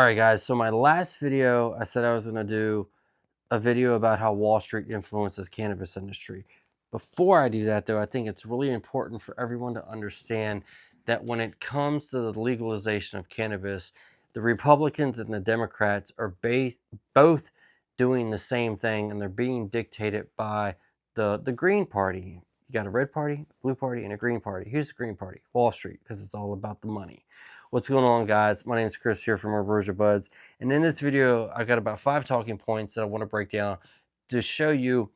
Alright guys, so my last video, I said I was going to do a video about how Wall Street influences cannabis industry. Before I do that though, I think it's really important for everyone to understand that when it comes to the legalization of cannabis, the Republicans and the Democrats are both doing the same thing, and they're being dictated by the Green Party. You got a red party, a blue party, and a green party. Who's the Green Party? Wall Street, because it's all about the money. What's going on, guys? My name is Chris here from Ambrosia Buds, and in this video I got about 5 talking points that I want to break down to show you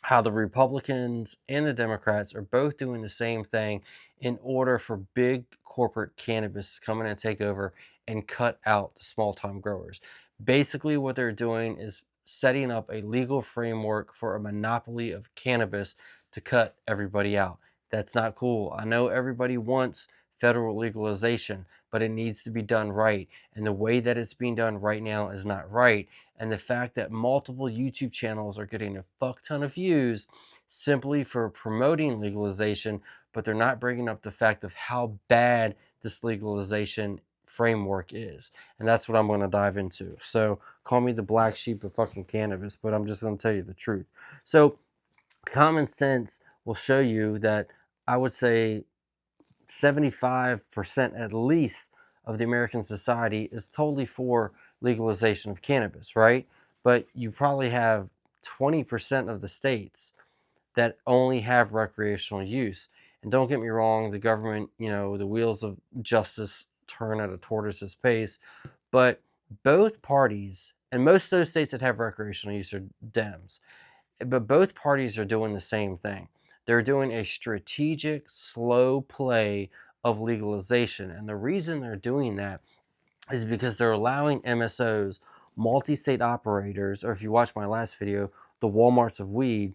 how the Republicans and the Democrats are both doing the same thing in order for big corporate cannabis to come in and take over and cut out the small-time growers. Basically what they're doing is setting up a legal framework for a monopoly of cannabis to cut everybody out. That's not cool. I know everybody wants federal legalization, but it needs to be done right. And the way that it's being done right now is not right. And the fact that multiple YouTube channels are getting a fuck ton of views simply for promoting legalization, but they're not bringing up the fact of how bad this legalization framework is. And that's what I'm going to dive into. So call me the black sheep of fucking cannabis, but I'm just going to tell you the truth. So common sense will show you that I would say 75% at least of the American society is totally for legalization of cannabis, right? But you probably have 20% of the states that only have recreational use. And don't get me wrong, the government, the wheels of justice turn at a tortoise's pace, but both parties, and most of those states that have recreational use are Dems, but both parties are doing the same thing. They're doing a strategic, slow play of legalization. And the reason they're doing that is because they're allowing MSOs, multi-state operators, or if you watch my last video, the Walmarts of weed,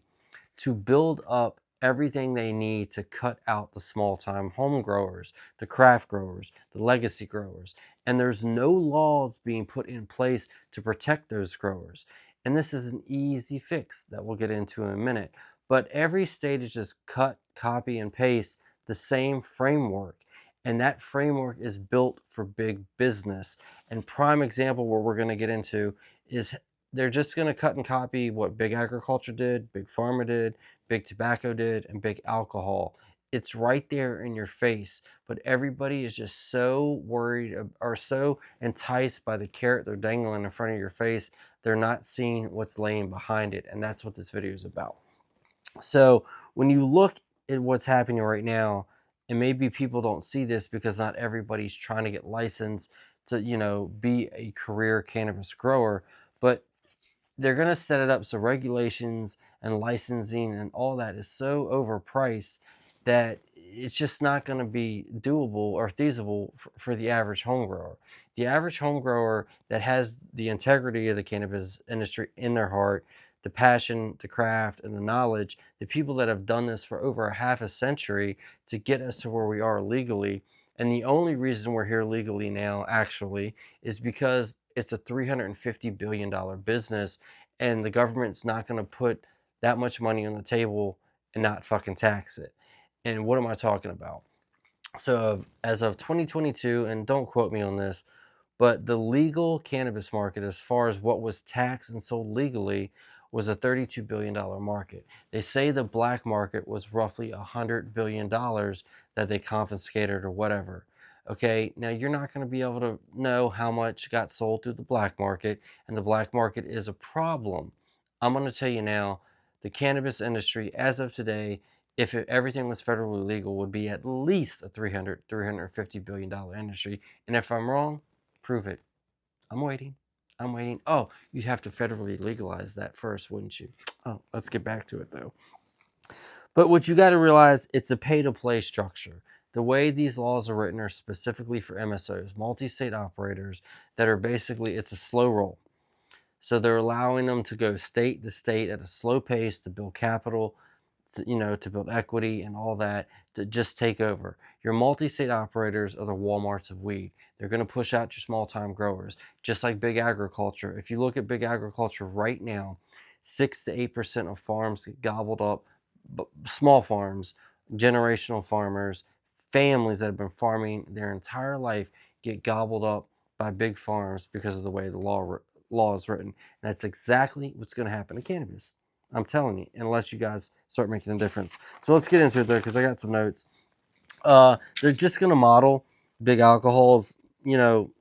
to build up everything they need to cut out the small-time home growers, the craft growers, the legacy growers. And there's no laws being put in place to protect those growers. And this is an easy fix that we'll get into in a minute. But every state is just cut, copy, and paste the same framework. And that framework is built for big business. And prime example where we're going to get into is they're just going to cut and copy what big agriculture did, big pharma did, big tobacco did, and big alcohol. It's right there in your face, but everybody is just so worried or so enticed by the carrot they're dangling in front of your face, they're not seeing what's laying behind it, and that's what this video is about. So when you look at what's happening right now, and maybe people don't see this because not everybody's trying to get licensed to, be a career cannabis grower, but they're going to set it up so regulations and licensing and all that is so overpriced that it's just not going to be doable or feasible for the average home grower. The average home grower that has the integrity of the cannabis industry in their heart, the passion, the craft, and the knowledge, the people that have done this for over a half a century to get us to where we are legally. And the only reason we're here legally now, actually, is because it's a $350 billion business, and the government's not going to put that much money on the table and not fucking tax it. And what am I talking about? So as of 2022, and don't quote me on this, but the legal cannabis market, as far as what was taxed and sold legally, was a $32 billion market. They say the black market was roughly $100 billion that they confiscated or whatever. Okay, now you're not going to be able to know how much got sold through the black market, and the black market is a problem. I'm going to tell you now, the cannabis industry, as of today, if everything was federally legal, would be at least a $350 billion industry. And if I'm wrong, prove it. I'm waiting. I'm waiting. Oh, you'd have to federally legalize that first, wouldn't you? Oh, let's get back to it though. But what you got to realize, it's a pay-to-play structure. The way these laws are written are specifically for MSOs, multi-state operators, that are basically, it's a slow roll. So they're allowing them to go state to state at a slow pace to build capital, to build equity and all that, to just take over. Your multi-state operators are the Walmarts of weed. They're going to push out your small-time growers, just like big agriculture. If you look at big agriculture right now, 6 to 8% of farms get gobbled up, small farms, generational farmers, families that have been farming their entire life get gobbled up by big farms because of the way the law is written. And that's exactly what's going to happen to cannabis. I'm telling you, unless you guys start making a difference. So let's get into it there because I got some notes. They're just going to model big alcohol's,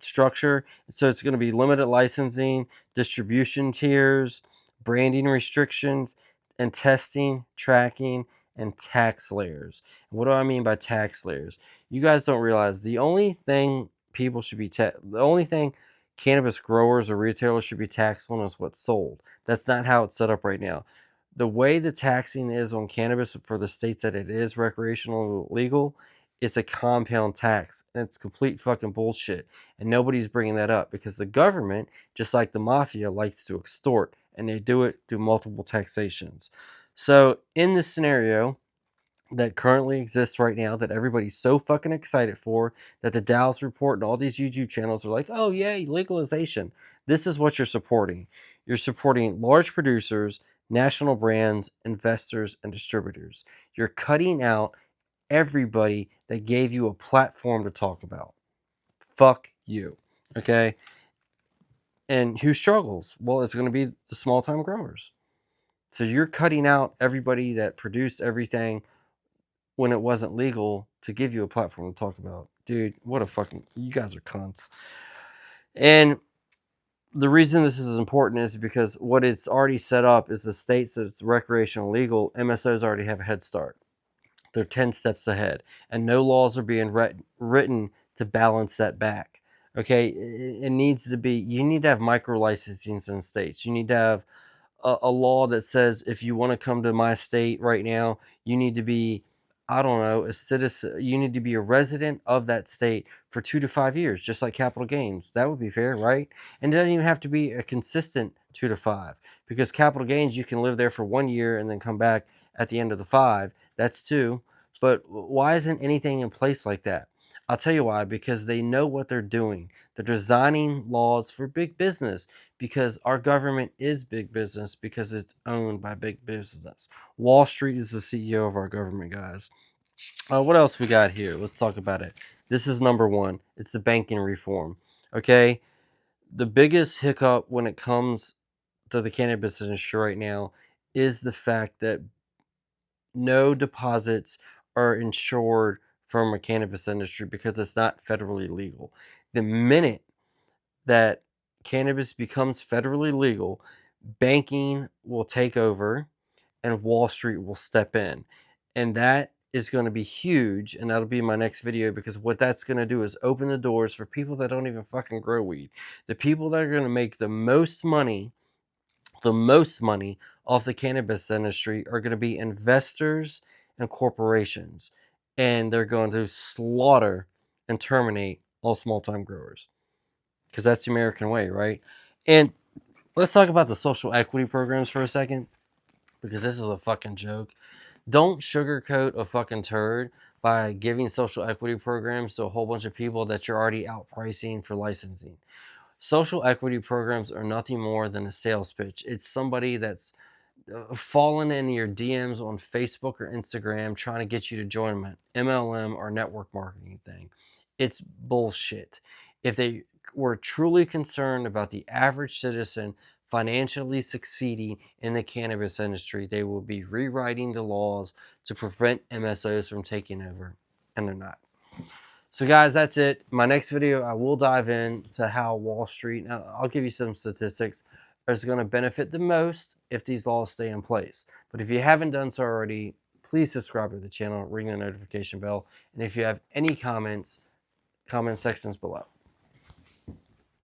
structure. So it's going to be limited licensing, distribution tiers, branding restrictions, and testing, tracking, and tax layers. And what do I mean by tax layers? You guys don't realize the only thing the only thing cannabis growers or retailers should be taxed on is what's sold. That's not how it's set up right now. The way the taxing is on cannabis for the states that it is recreational legal, it's a compound tax, and it's complete fucking bullshit. And nobody's bringing that up because the government, just like the mafia, likes to extort, and they do it through multiple taxations. So in this scenario that currently exists right now, that everybody's so fucking excited for, that the Dallas Report and all these YouTube channels are like, oh yay, legalization. This is what you're supporting. You're supporting large producers, national brands, investors, and distributors. You're cutting out everybody that gave you a platform to talk about. Fuck you. Okay? And who struggles? Well, it's going to be the small time growers. So you're cutting out everybody that produced everything when it wasn't legal to give you a platform to talk about. Dude, what a fucking, you guys are cunts. And the reason this is important is because what it's already set up is the states that it's recreational legal, MSOs already have a head start. They're 10 steps ahead, and no laws are being written to balance that back. Okay, it needs to be, you need to have micro licensings in states. You need to have a law that says if you want to come to my state right now, you need to be, I don't know, a citizen. You need to be a resident of that state for 2 to 5 years, just like capital gains. That would be fair, right? And it doesn't even have to be a consistent 2 to 5, because capital gains, you can live there for 1 year and then come back at the end of the 5. That's 2. But why isn't anything in place like that? I'll tell you why, because they know what they're doing. They're designing laws for big business, because our government is big business because it's owned by big business. Wall Street is the CEO of our government, guys. What else we got here? Let's talk about it. This is number one. It's the banking reform. Okay? The biggest hiccup when it comes to the cannabis industry right now is the fact that no deposits are insured from a cannabis industry because it's not federally legal. The minute that cannabis becomes federally legal, banking will take over and Wall Street will step in. And that is going to be huge. And that'll be my next video, because what that's going to do is open the doors for people that don't even fucking grow weed. The people that are going to make the most money off the cannabis industry are going to be investors and corporations. And they're going to slaughter and terminate all small time growers, because that's the American way, right? And let's talk about the social equity programs for a second, because this is a fucking joke. Don't sugarcoat a fucking turd by giving social equity programs to a whole bunch of people that you're already outpricing for licensing. Social equity programs are nothing more than a sales pitch. It's somebody that's fallen in your DMs on Facebook or Instagram trying to get you to join an MLM or network marketing thing. It's bullshit. If they were truly concerned about the average citizen financially succeeding in the cannabis industry, they will be rewriting the laws to prevent MSOs from taking over, and they're not. So guys, that's it. My next video, I will dive into how Wall Street, I'll give you some statistics, is going to benefit the most if these laws stay in place. But if you haven't done so already, please subscribe to the channel, ring the notification bell, and if you have any comments, comment sections below.